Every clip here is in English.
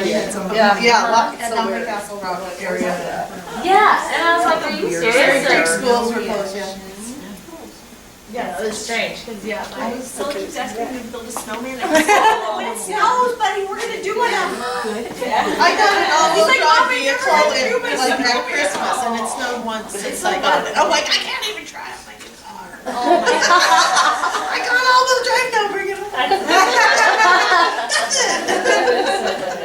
idea. At Duncan Castle Rock area. Yeah, and I was like, are you serious? Creek schools were closed, yeah. Yeah, it was strange, because I was still keeps asking me to build a snowman. I said, when it snows, buddy, we're gonna do one. I'm good. I got an all-wheel He's like, drive Mommy, you're vehicle gonna do in my like snowman. at Christmas, and it snowed once since I got it. I'm like, I can't even try out my new car. Oh my God. I got all-wheel drive now, bring it on. That's it.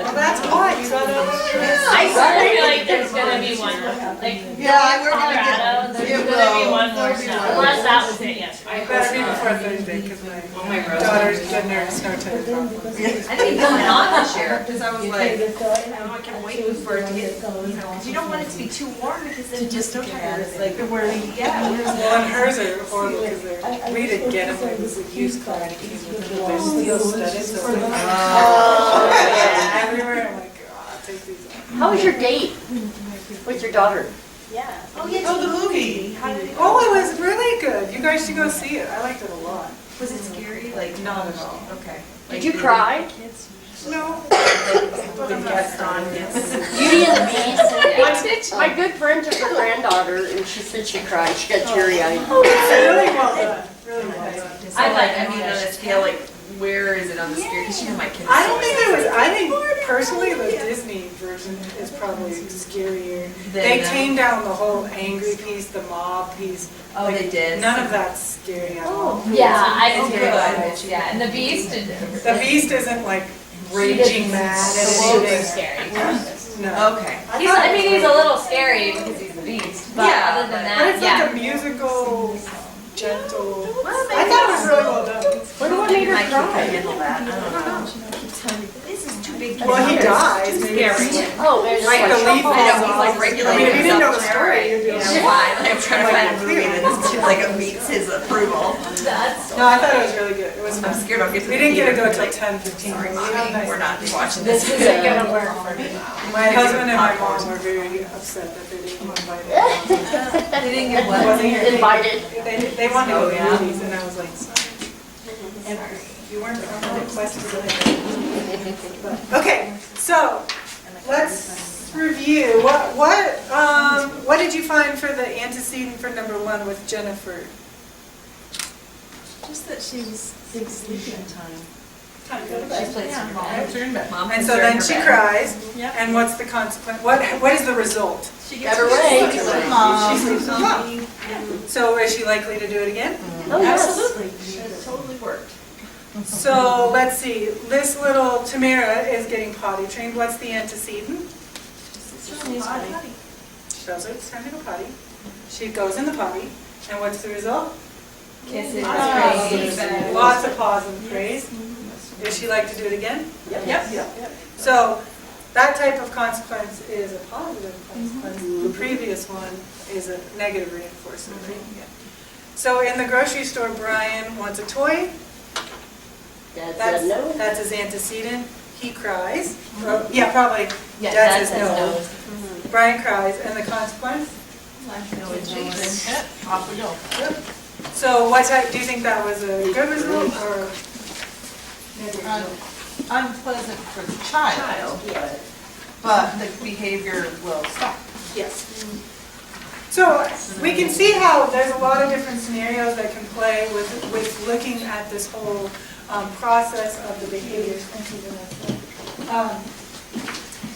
Well, that's why you got I swear feel like there's gonna be one, like, Yeah, we're gonna Colorado, get. there's gonna be one more snow, unless that was it yesterday. I better be before Thursday because my daughter's getting her snow tire problems. I think going on this year, because I was like, I can't wait for it to get, because you don't want it to be too warm because then just snow tires, like, they're wearing, yeah. Well, and hers are horrible because we didn't get them. It was a used car and it came with them. They're steel studded, so it's like everywhere. I'm like, oh, I'll take these off. How was your date with your daughter? Yeah. Oh, the movie. How did it go? Oh, it was really good. You guys should go see it. I liked it a lot. Was it scary? Like, Not at all. okay. Did you cry? No. The guest on, Beauty and the Beast. My good friend took her granddaughter and she said she cried. She got teary-eyed. It's really well done. Really well done. I mean, on a scale, like, where is it on the scale? Because you know my kids. I don't think there was. I think personally the Disney version is probably scarier. They tamed down the whole angry piece, the mob piece. Oh, they did? None of that's scary at all. Yeah, I did hear good. about it, yeah, and the Beast, The Beast isn't like raging mad and the wolves are shooting. scary. No. Okay. I mean, he's a little scary because he's the Beast, but Yeah, other than But that, it's yeah. like a musical, gentle. Well, I thought it was really well done. What made her I can't cry? handle that. I don't know. This is too big. Well, he dies. Maybe Scary. it's Oh, there's like the leaf I know, falls he's like off. regulating I mean, if you didn't know the himself. story, you'd be You like, know, why? I'm trying to find a movie that is too, like, meets his approval. That's no, I thought it was really good. It was I'm fun. scared I'll get to We the didn't get to theater, go till like, 10:15. sorry, but we had Mommy, nice we're not lunch. watching This this. is gonna work for me. My husband and my mom were very upset that they didn't invite us. They didn't get I what? wasn't here. Invited. They wanted to go to Oh, yeah. movies, and I was like, sorry. You weren't on the request to go. Okay, so let's review. What did you find for the antecedent for number 1 with Jennifer? Just that she was big sleeping time. She played some mom. And so then she cries, Yeah. and what's the consequence? What is the result? She gets her way. She sleeps with Mom. She sleeps with Mom. So is she likely to do it again? Oh, yes. Absolutely. It totally worked. So let's see, this little Tamara is getting potty trained. What's the antecedent? She tells her it's time to go potty. She goes in the potty, and what's the result? Kisses, praise. Lots of pause and praise. Is she like to do it again? Yep. So that type of consequence is a positive consequence. The previous one is a negative reinforcement. So in the grocery store, Brian wants a toy. Dad said no. That's his antecedent. He cries. Yeah, probably. Yeah, Dad that says says no. no. Brian cries, and the consequence? Off we go. So what type, do you think that was a good result or negative result? Unpleasant for the child, but the behavior will stop. Yes. So we can see how there's a lot of different scenarios that can play with looking at this whole process of the behaviors.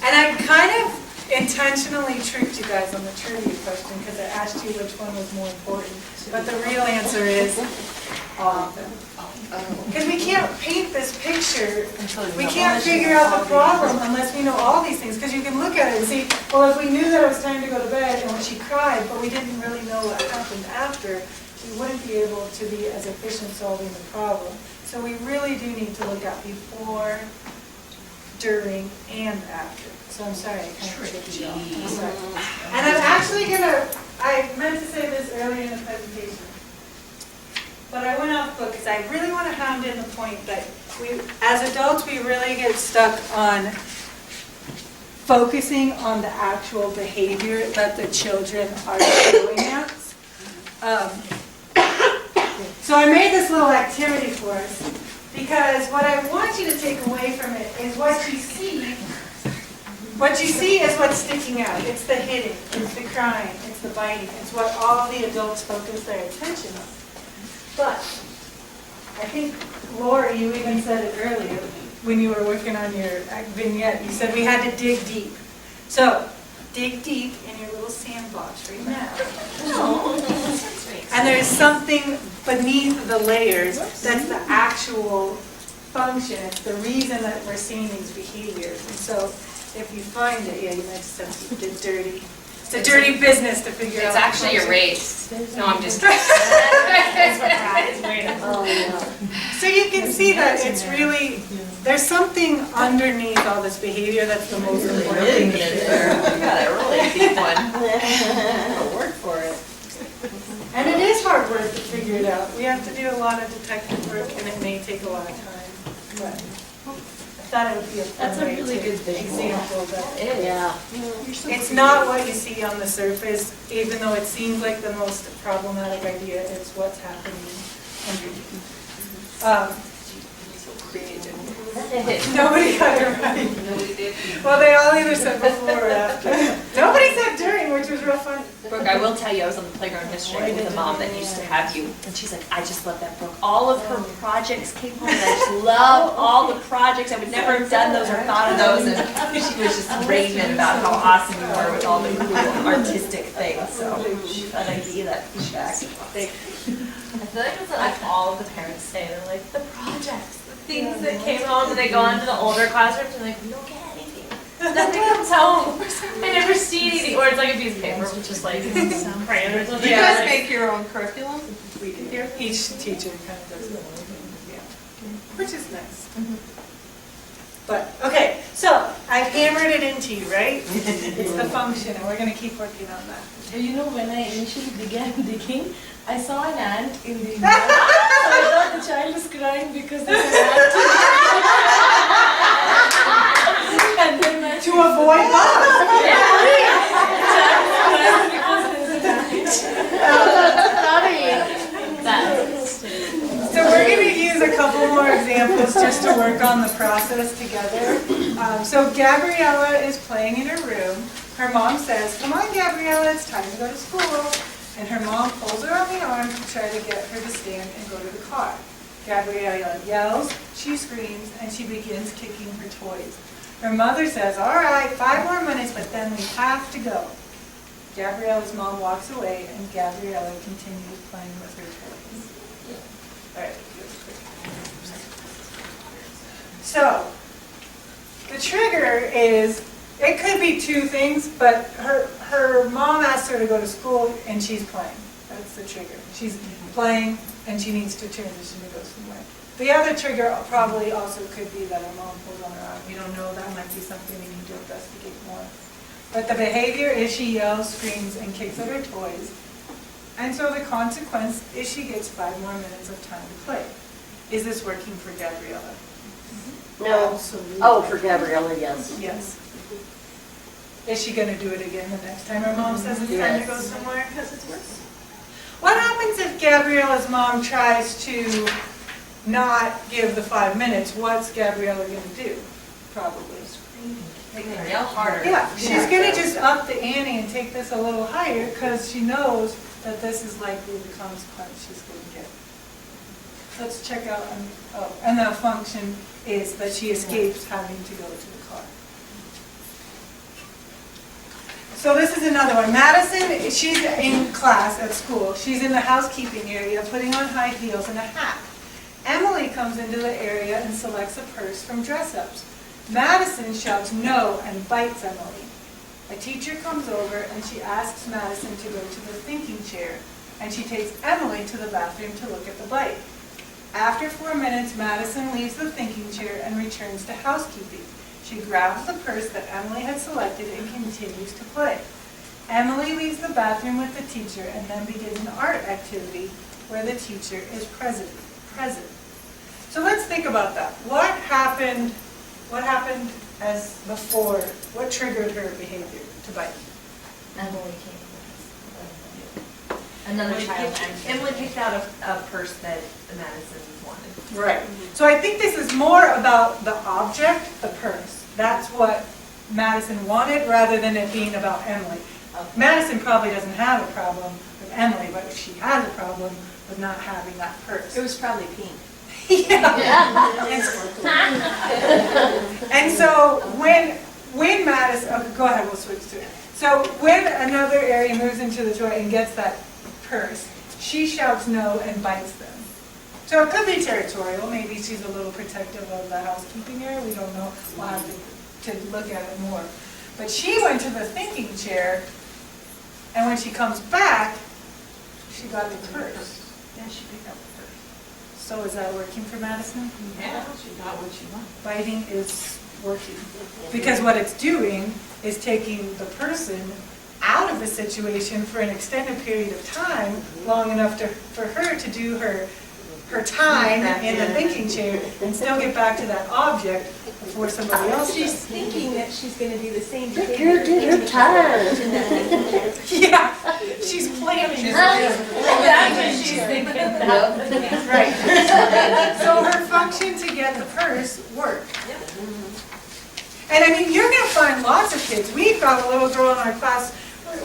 And I kind of intentionally tricked you guys on the trivia question because I asked you which one was more important. But the real answer is all of them. Because we can't paint this picture, we can't figure out the problem unless we know all these things. Because you can look at it and see, well, if we knew that it was time to go to bed and when she cried, but we didn't really know what happened after, we wouldn't be able to be as efficient solving the problem. So we really do need to look at before, during, and after. So I'm sorry, I kind of tricked you all. I'm sorry. And I'm actually I meant to say this earlier in the presentation. But I went off book because I really want to hound in the point that as adults, we really get stuck on focusing on the actual behavior that the children are doing at. So I made this little activity for us because what I want you to take away from it is what you see What you see is what's sticking out. It's the hitting, it's the crying, it's the biting. It's what all the adults focus their attention on. But I think, Laura, you even said it earlier when you were working on your vignette. You said we had to dig deep. So, dig deep in your little sandbox right now. And there's something beneath the layers that's the actual function. It's the reason that we're seeing these behaviors. And so if you find it, yeah, you might just have to get dirty. It's a dirty business to figure out. It's actually a race. No, I'm just. Oh, yeah. So you can see that it's really, there's something underneath all this behavior that's the most important thing. You got a really deep one. Work for it. And it is hard work to figure it out. We have to do a lot of detective work and it may take a lot of time. But I thought it would be a fun way to example that. Yeah. It's not what you see on the surface, even though it seems like the most problematic idea, it's what's happening underneath. Nobody got it right. Nobody did. Well, they all either said before or after. Nobody said during, which was real funny. Brooke, I will tell you, I was on the playground yesterday with a mom that used to have you, and she's like, I just love that Brooke. All of her projects came home, and I just love all the projects. I would never have done those or thought of those, and she was just raving about how awesome you were with all the cool artistic things. So she thought I'd give you that feedback. I feel like that's what like all of the parents say. They're like, the projects, the things that came home, and they go on to the older classrooms, and they're like, we don't get anything. Nothing comes home. I never see anything. Or it's like a piece of paper with just like crayons or something. Do you guys make your own curriculum? We do. Each teacher kind of does their own thing, yeah. Which is nice. But, okay, so I've hammered it into you, right? It's the function, and we're going to keep working on that. You know, when I initially began digging, I saw an ant in the mud. So I thought the child is crying because there's an ant. And then I To avoid bugs. So we're going to use a couple more examples just to work on the process together. So Gabriella is playing in her room. Her mom says, come on, Gabriella, it's time to go to school. And her mom pulls her on the arm to try to get her to stand and go to the car. Gabriella yells, she screams, and she begins kicking her toys. Her mother says, all right, 5 more minutes, but then we have to go. Gabriella's mom walks away, and Gabriella continues playing with her toys. All right. So, the trigger is, it could be 2 things, but her mom asked her to go to school, and she's playing. That's the trigger. She's playing, and she needs to transition to go somewhere. The other trigger probably also could be that her mom pulls on her arm. We don't know. That might be something we need to investigate more. But the behavior is she yells, screams, and kicks at her toys. And so the consequence is she gets 5 more minutes of time to play. Is this working for Gabriella? No. Absolutely. Oh, for Gabriella, yes. Yes. Is she going to do it again the next time her mom says it's time to go somewhere? Because it's worse. What happens if Gabriella's mom tries to not give the 5 minutes? What's Gabriella going to do? Probably. Yell harder. Yeah, she's going to just up the ante and take this a little higher because she knows that this is likely the consequence she's going to get. Let's check out, and the function is that she escapes having to go to the car. So this is another one. Madison, she's in class at school. She's in the housekeeping area putting on high heels and a hat. Emily comes into the area and selects a purse from dress-ups. Madison shouts no and bites Emily. A teacher comes over and she asks Madison to go to the thinking chair, and she takes Emily to the bathroom to look at the bite. After 4 minutes, Madison leaves the thinking chair and returns to housekeeping. She grabs the purse that Emily had selected and continues to play. Emily leaves the bathroom with the teacher and then begins an art activity where the teacher is present. So let's think about that. What happened as before? What triggered her behavior to bite? Emily came. Another child. Emily picked out a purse that Madison wanted. Right. So I think this is more about the object, the purse. That's what Madison wanted, rather than it being about Emily. Madison probably doesn't have a problem with Emily, but she has a problem with not having that purse. It was probably pink. Yeah. And so when Madison, okay, go ahead, we'll switch to it. So when another area moves into the toy and gets that purse, she shouts no and bites them. So it could be territorial. Maybe she's a little protective of the housekeeping area. We don't know. We'll have to look at it more. But she went to the thinking chair, and when she comes back, she got the purse. Yeah, she picked up the purse. So is that working for Madison? Yeah, she got what she wanted. Biting is working. Because what it's doing is taking the person out of the situation for an extended period of time, long enough for her to do her time in the thinking chair and still get back to that object before somebody else She's does. thinking that she's going to do the same Girl behavior. did her time. Yeah, she's planning. That's what she's thinking. Right. So her function to get the purse worked. And I mean, you're going to find lots of kids. We've got a little girl in our class.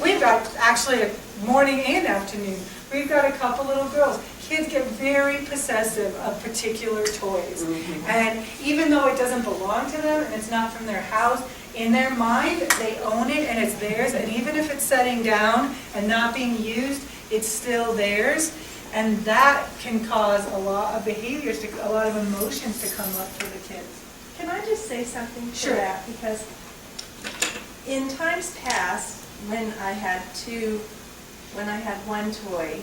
We've got actually a morning and afternoon. We've got a couple little girls. Kids get very possessive of particular toys. And even though it doesn't belong to them and it's not from their house, in their mind, they own it and it's theirs. And even if it's setting down and not being used, it's still theirs. And that can cause a lot of behaviors, a lot of emotions to come up for the kids. Can I just say something to Sure. that? Because in times past, when I had one toy,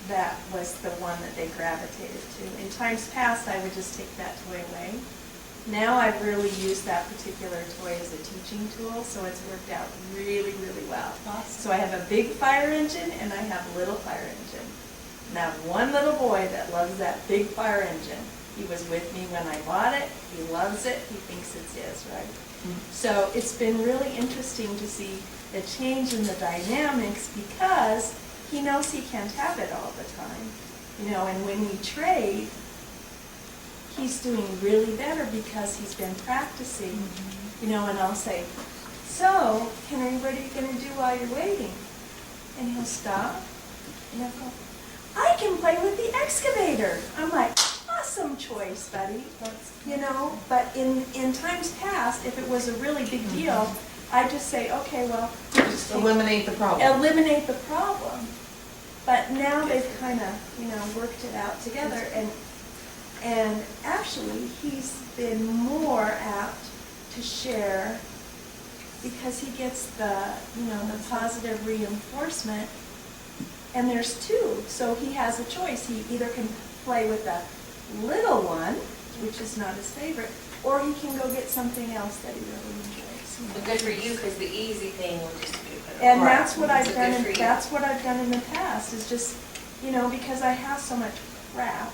that was the one that they gravitated to. In times past, I would just take that toy away. Now I've really used that particular toy as a teaching tool, so it's worked out really, really well. So I have a big fire engine and I have a little fire engine. And I have one little boy that loves that big fire engine. He was with me when I bought it. He loves it. He thinks it's his, right? So it's been really interesting to see the change in the dynamics because he knows he can't have it all the time. You know, and when we trade, he's doing really better because he's been practicing. You know, and I'll say, so, Henry, what are you going to do while you're waiting? And he'll stop, and he'll go, I can play with the excavator. I'm like, awesome choice, buddy. You know, but in times past, if it was a really big deal, I'd just say, okay, well, Just eliminate the problem. eliminate the problem. But now they've kind of, you know, worked it out together, and actually he's been more apt to share because he gets the, you know, the positive reinforcement. And there's two, so he has a choice. He either can play with the little one, which is not his favorite, or he can go get something else that he really enjoys. But good for you, because the easy thing would just be to put it And away. that's what I've So done. good for you. That's what I've done in the past. Is just, you know, because I have so much crap,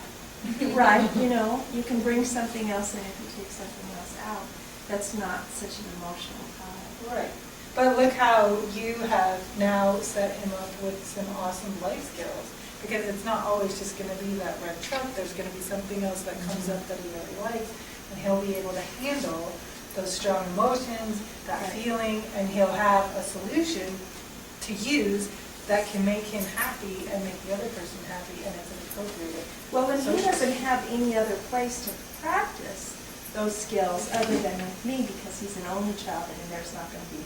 right? You know, you can bring something else in if you take something else out. That's not such an emotional tie. Right. But look how you have now set him up with some awesome life skills. Because it's not always just going to be that red truck. There's going to be something else that comes up that he really likes. And he'll be able to handle those strong emotions, that feeling, and he'll have a solution to use that can make him happy and make the other person happy, and it's appropriate. Well, and he doesn't have any other place to practice those skills other than with me because he's an only child and there's not going to be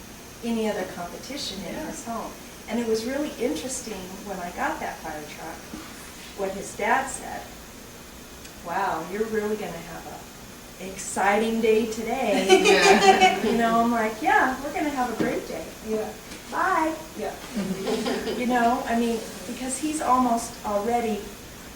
any other competition in his home. And it was really interesting when I got that fire truck, what his dad said. Wow, you're really going to have an exciting day today. You know, I'm like, yeah, we're going to have a great day. Yeah. Bye. Yeah. You know, I mean, because he's almost already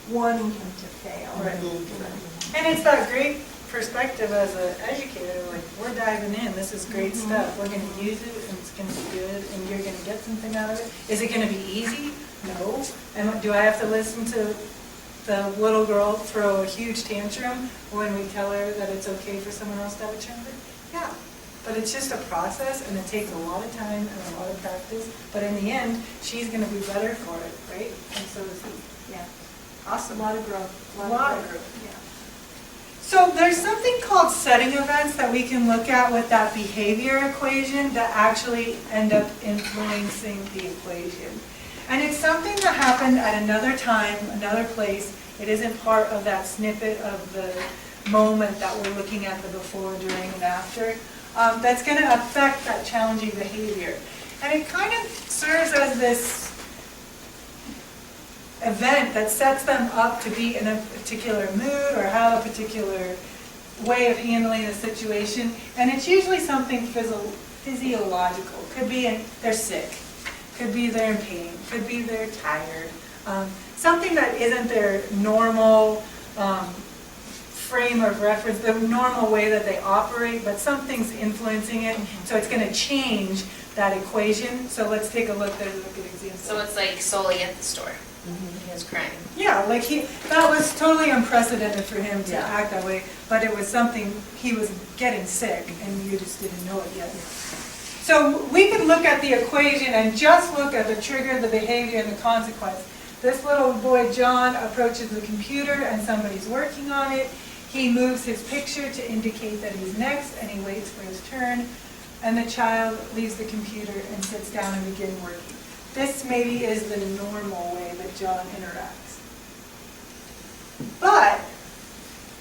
wanting him to fail. Right. And it's that great perspective as an educator, like, we're diving in, this is great stuff, we're going to use it, and it's going to be good, and you're going to get something out of it. Is it going to be easy? No. And do I have to listen to the little girl throw a huge tantrum when we tell her that it's okay for someone else to have a temper? Yeah. But it's just a process, and it takes a lot of time and a lot of practice, but in the end, she's going to be better for it, right? And so is he. Yeah. Awesome. A lot of growth. A lot of growth. Yeah. So there's something called setting events that we can look at with that behavior equation that actually end up influencing the equation. And it's something that happened at another time, another place. It isn't part of that snippet of the moment that we're looking at, the before, during, and after. That's going to affect that challenging behavior. And it kind of serves as this event that sets them up to be in a particular mood or have a particular way of handling a situation. And it's usually something physiological. Could be they're sick, could be they're in pain, could be they're tired. Something that isn't their normal frame of reference, the normal way that they operate, but something's influencing it, so it's going to change that equation. So let's take a look. There's a good example. So it's like Sully at the store. He was crying. Yeah, like that was totally unprecedented for him to act that way, but it was something, he was getting sick and you just didn't know it yet. So we can look at the equation and just look at the trigger, the behavior, and the consequence. This little boy, John, approaches the computer and somebody's working on it. He moves his picture to indicate that he's next and he waits for his turn. And the child leaves the computer and sits down and begins working. This maybe is the normal way that John interacts. But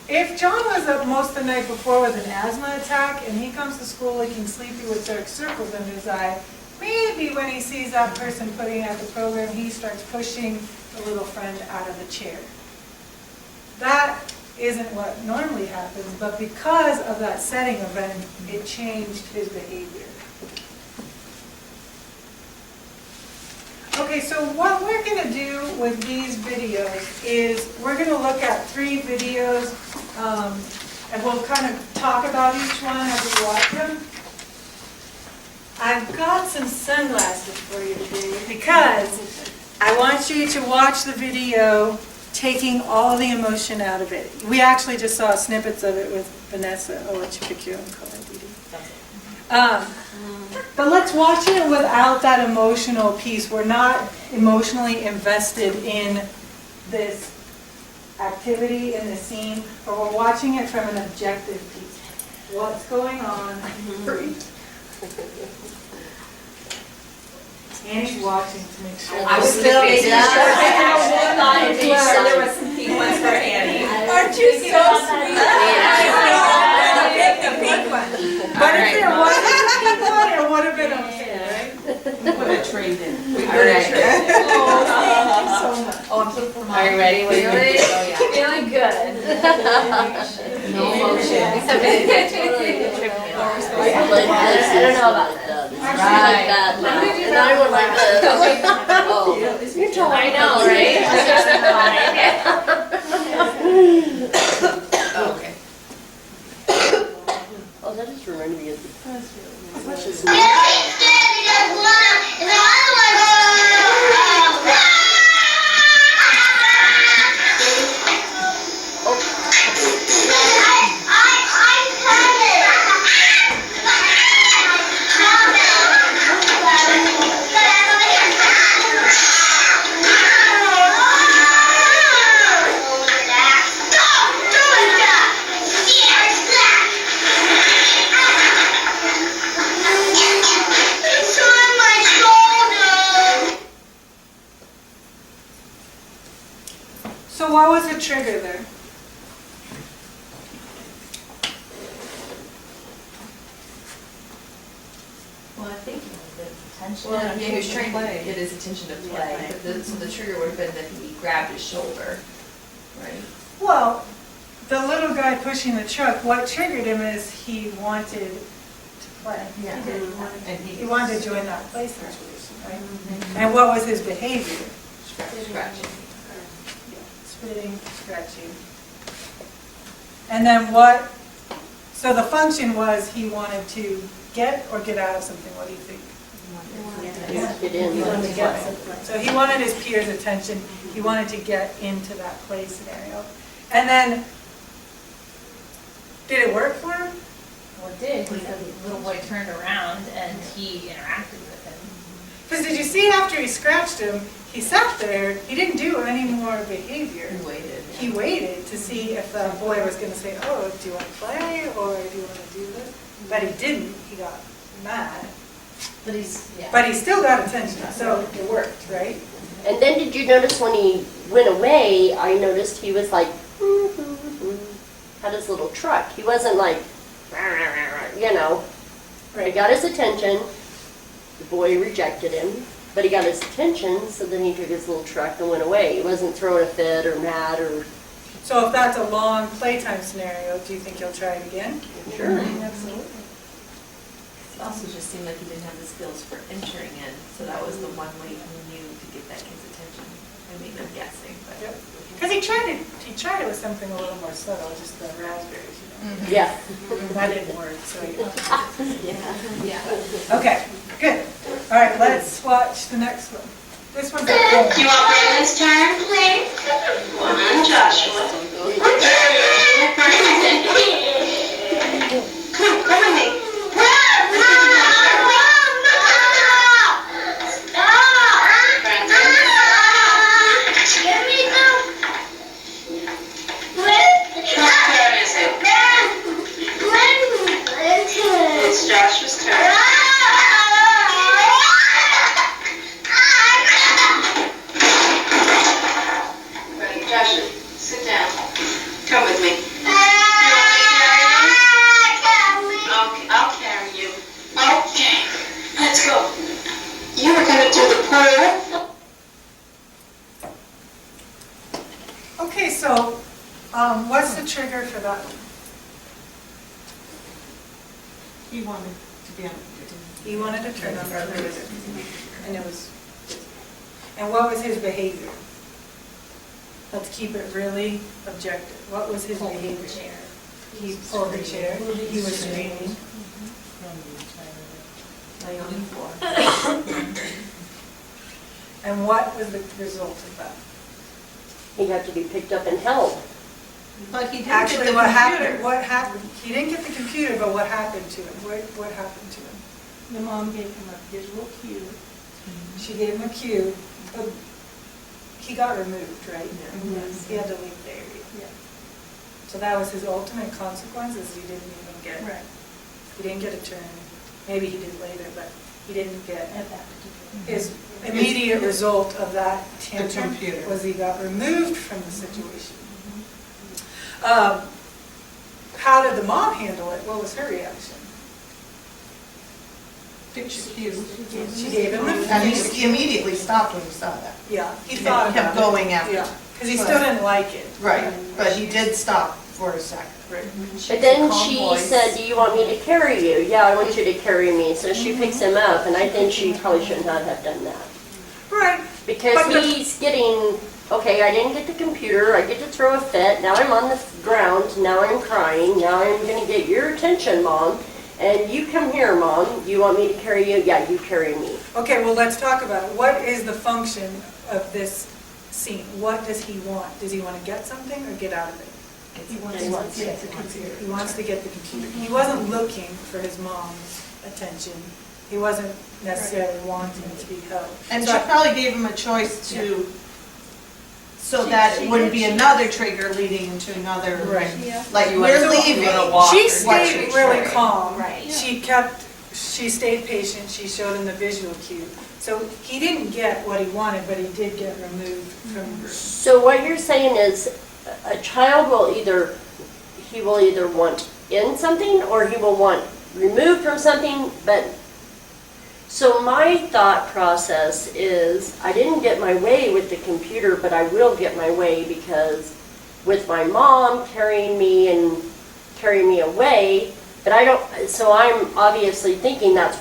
if John was up most of the night before with an asthma attack and he comes to school looking sleepy with dark circles under his eye, maybe when he sees that person putting out the program, he starts pushing the little friend out of the chair. That isn't what normally happens, but because of that setting event, it changed his behavior. Okay, so what we're going to do with these videos is we're going to look at 3 videos, and we'll kind of talk about each one as we watch them. I've got some sunglasses for you today because I want you to watch the video taking all the emotion out of it. We actually just saw snippets of it with Vanessa. I'll let you pick your own color, Dee Dee. But let's watch it without that emotional piece. We're not emotionally invested in this activity, in the scene, but we're watching it from an objective piece. What's going on? Annie's watching to make sure. I was still making sure there was some pink ones for Annie. Aren't you so sweet? I picked the pink one. But if there wasn't a pink one, it would have been unfair, right? We would have traded. All right. Oh, thank you so much. Oh, I'm so for mom. Are you ready? Really? Oh, yeah. Feeling good. No motion. Except it totally tripped me off. I don't know about that. Right. And I went like this. Oh. You're telling I know, right? Oh, okay. Oh, that just reminded me of the precious. So what was the trigger there? Well, I think the attention. Yeah, he was trying to get his attention to play. But so the trigger would have been that he grabbed his shoulder, right? Well, the little guy pushing the truck, what triggered him is he wanted to play. Yeah. He did. And He wanted to join that play situation, right? And what was his behavior? Scratching. Spitting, scratching. And then what, so the function was he wanted to get or get out of something. What do you think? Get in. He wanted to get something. So he wanted his peers' attention. He wanted to get into that play scenario. And then, did it work for him? Well, it did, because the little boy turned around and he interacted with him. Because did you see after he scratched him, he sat there, he didn't do any more behavior. He waited. he waited to see if the boy was gonna say, oh, do you want to play, or do you want to do this? But he didn't, he got mad. But he's, yeah. But he still got attention, so it worked, right? And then did you notice when he went away, I noticed he was like, had his little truck. He wasn't like, you know. He got his attention. The boy rejected him, but he got his attention, so then he took his little truck and went away. He wasn't throwing a fit or mad or... So if that's a long playtime scenario, do you think he'll try it again? Sure. Absolutely. It also just seemed like he didn't have the skills for entering in, so that was the one way he knew to get that kid's attention. I mean, I'm guessing, but. Because he tried it with something a little more subtle, just the raspberries, you know. Yeah. That didn't work, so Yeah. Okay, good. All right, let's watch the next one. This one's at home. Do you want Brandon's turn, please? One, Joshua. Come with me. It's Joshua's turn. Right, Joshua, sit down. Come with me. You want me to carry you? Okay, I'll carry you. Okay, let's go. You were gonna do the pool. Okay, so what's the trigger for that one? He wanted to be on the He wanted to turn on the computer, and it was, and what was his behavior? Let's keep it really objective. What was his behavior? He pulled the chair, he was screaming. Laying on the floor. And what was the result of that? He got to be picked up and held. But he didn't Actually, get the what computer. happened, he didn't get the computer, but what happened to him? What happened to him? The mom gave him a visual cue. She gave him a cue, but he got removed, right? Yes. He had to leave the area. Yeah. So that was his ultimate consequence, is he didn't even get, Right. he didn't get a turn. Maybe he did later, but he didn't get, At that particular. his immediate result of that tantrum computer. was he got removed from the situation. How did the mom handle it? What was her reaction? Picture cue. She gave him the And he immediately stopped when he saw that. Yeah, he He thought kept about it. going after. Yeah, because he still didn't like it. Right, but he did stop for a second. Right. But then she said, do you want me to carry you? Yeah, I want you to carry me. So she picks him up, and I think she probably should not have done that. Right. Because But the- he's getting, okay, I didn't get the computer, I get to throw a fit, now I'm on the ground, now I'm crying, now I'm gonna get your attention, Mom. And you come here, Mom, you want me to carry you? Yeah, you carry me. Okay, well, let's talk about it. What is the function of this scene? What does he want? Does he want to get something or get out of it? He wants to get the computer. He wants to get the computer. He wasn't looking for his mom's attention. He wasn't necessarily wanting to be held. And So she I- probably gave him a choice to, so that it wouldn't be another trigger leading into another, Right. like, You we're wanna- leaving. you wanna walk She or stayed watch really it. calm. Right. She stayed patient, she showed him the visual cue. So he didn't get what he wanted, but he did get removed from the group. So what you're saying is, a child will either, he will either want in something, or he will want removed from something, but, so my thought process is, I didn't get my way with the computer, but I will get my way because with my mom carrying me and carrying me away, but I don't, so I'm obviously thinking that's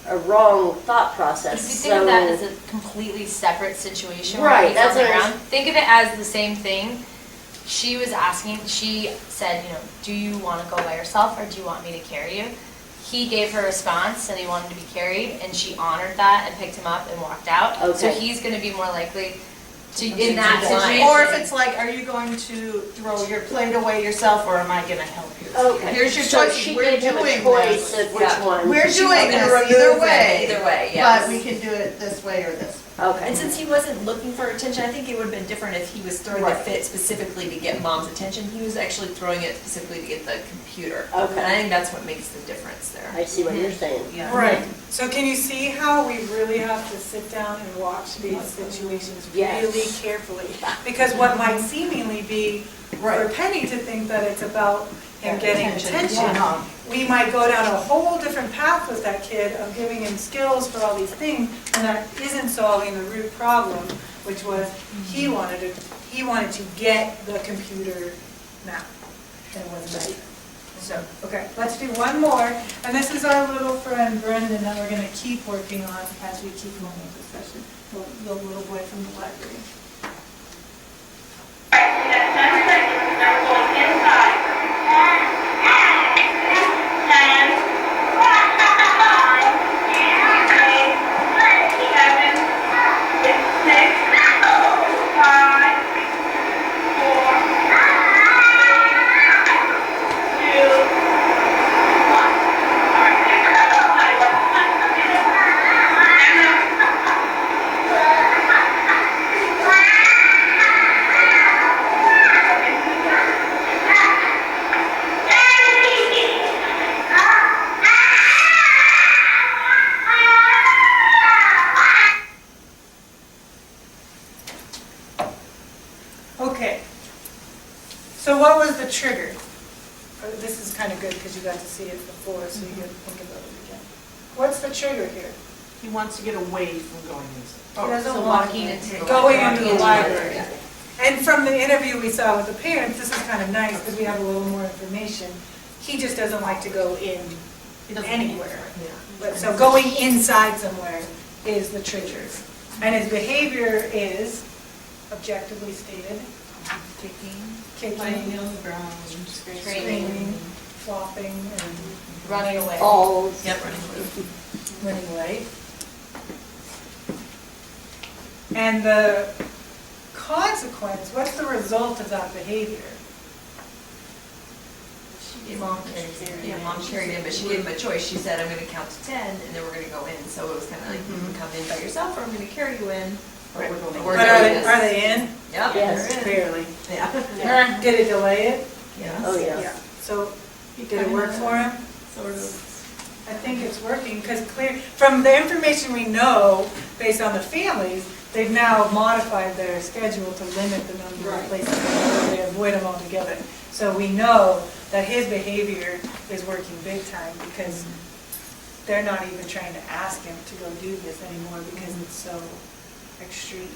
a wrong thought process. If you think of that as So- a completely separate situation Right, where he's that's on the what I was- ground, think of it as the same thing. She was asking, she said, you know, do you want to go by yourself or do you want me to carry you? He gave her a response and he wanted to be carried, and she honored that and picked him up and walked out. So Okay. he's going to be more likely to, in that situation. Or if it's like, are you going to throw your plate away yourself, or am I gonna help you? Okay. Here's your So choice. she We're gave him a doing choice this. of which one. We're She doing was gonna this remove either it way. Either way, yes. But we can do it this way or this way. Okay. And since he wasn't looking for attention, I think it would have been different if he was throwing the fit specifically to get mom's attention. He was actually throwing it specifically to get the computer. Okay. And I think that's what makes the difference there. I see what you're saying. Yeah. Right, so can you see how we really have to sit down and watch these situations Yes. really carefully? Because what might seemingly be for Penny to think that it's about him getting attention, we might go down a whole different path with that kid of giving him skills for all these things, and that isn't solving the root problem, which was he wanted to get the computer now, and it wasn't ready. So, okay, let's do one more, and this is our little friend Brendan that we're gonna keep working on as we keep going with this session, the little boy from the library. You got 10 seconds. Now we're going inside. 10, 9, 8, 7, 6, 5, 4, 3, 2, 1. All right, Okay, so what was the trigger? This is kind of good because you got to see it before, so you get to think about it again. What's the trigger here? He wants to get away from going inside. He doesn't So want walking to. into the Going library. into the library. And from the interview we saw with the parents, this is kind of nice because we have a little more information. He just doesn't like to go in anywhere. But so going inside somewhere is the trigger. And his behavior is objectively stated, kicking, Laying on the ground, screaming, flopping, and Running away. Balls. Yep, running away. running away. And the consequence, what's the result of that behavior? Mom carried in, but she gave him a choice. She said, I'm gonna count to 10, and then we're gonna go in. So it was kind of like, you can come in by yourself, or I'm gonna carry you in. Or we're going But are they in? Yep, Yes. they're in. Barely. Yeah. Did it delay it? Yes. Oh, yeah. So, did it work for him? Sort of. I think it's working, because from the information we know, based on the families, they've now modified their schedule to limit the number of places they avoid them altogether. So we know that his behavior is working big time, because they're not even trying to ask him to go do this anymore, because it's so extreme.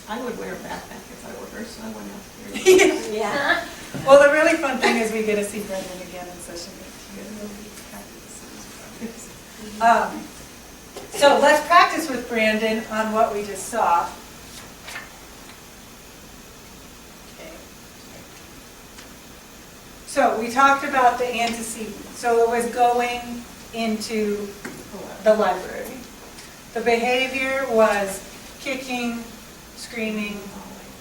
I would wear a backpack if I were her, so I wouldn't have to carry it. Yeah. Well, the really fun thing is we get to see Brendan again in session 8. So let's practice with Brandon on what we just saw. Okay. So we talked about the antecedent. So it was going into the library. The behavior was kicking, screaming,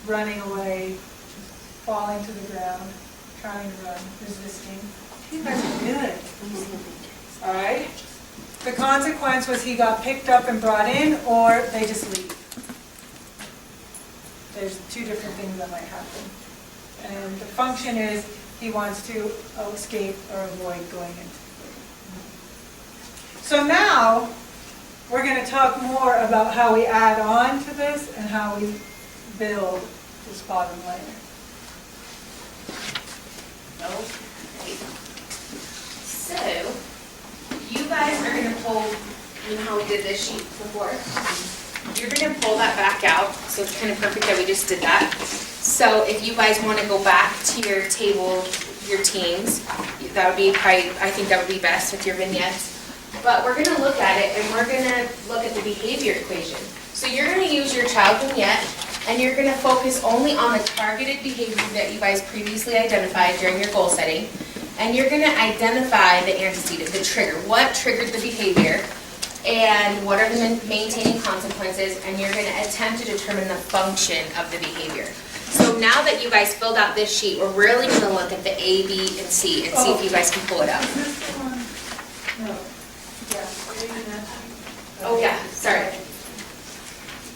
running away, falling to the ground, trying to run, resisting. You guys are good. All right? The consequence was he got picked up and brought in, or they just leave. There's two different things that might happen. And the function is he wants to escape or avoid going into the room. So now, we're going to talk more about how we add on to this and how we build this bottom layer. So, you guys are gonna pull, you know how we did this sheet before? You're gonna pull that back out, so it's kind of perfect that we just did that. So if you guys wanna go back to your table, your teams, that would be probably, I think that would be best with your vignettes. But we're gonna look at it and we're gonna look at the behavior equation. So you're gonna use your child vignette and you're gonna focus only on the targeted behavior that you guys previously identified during your goal setting. And you're gonna identify the antecedent, the trigger. What triggered the behavior? And what are the maintaining consequences? And you're gonna attempt to determine the function of the behavior. So now that you guys filled out this sheet, we're really gonna look at the A, B, and C and see if you guys can pull it up. Is this the one? No. Yeah. Oh yeah, sorry.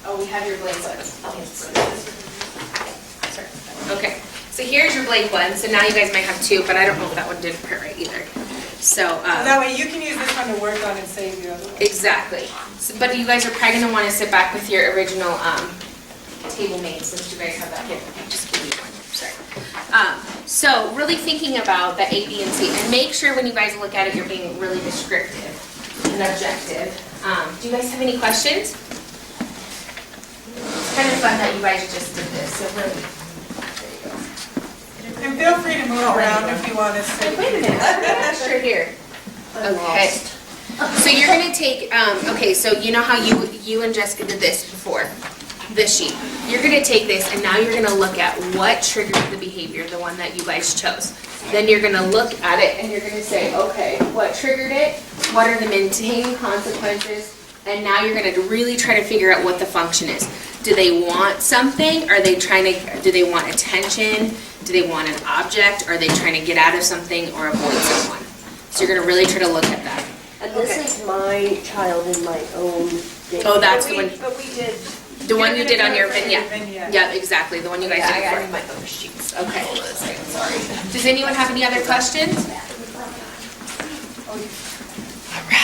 Oh, we have your blank ones. Sorry. Okay, so here's your blank one. So now you guys might have two, but I don't know if that one didn't print right either. So, That way you can use this one to work on and save the other one. exactly. So, but you guys are probably gonna wanna sit back with your original, table mates, since you guys have that here. Just give me one, sorry. So really thinking about the A, B, and C, and make sure when you guys look at it, you're being really descriptive and objective. Do you guys have any questions? It's kind of fun that you guys just did this, so really, there you go. And feel free to move around if you want to sit. Wait a minute, I have an extra here. Okay. So you're gonna take, okay, so you know how you and Jessica did this before, this sheet. You're gonna take this and now you're gonna look at what triggered the behavior, the one that you guys chose. Then you're gonna look at it and you're gonna say, okay, what triggered it? What are the maintaining consequences? And now you're gonna really try to figure out what the function is. Do they want something? Are they trying to, do they want attention? Do they want an object? Are they trying to get out of something or avoid someone? So you're gonna really try to look at that. And this is my child in my own day. Oh, that's the one, But we did. the one you did on your vignette. vignette. Yeah, exactly, the one you guys did before. my other sheets. Okay. Sorry. Does anyone have any other questions? All right.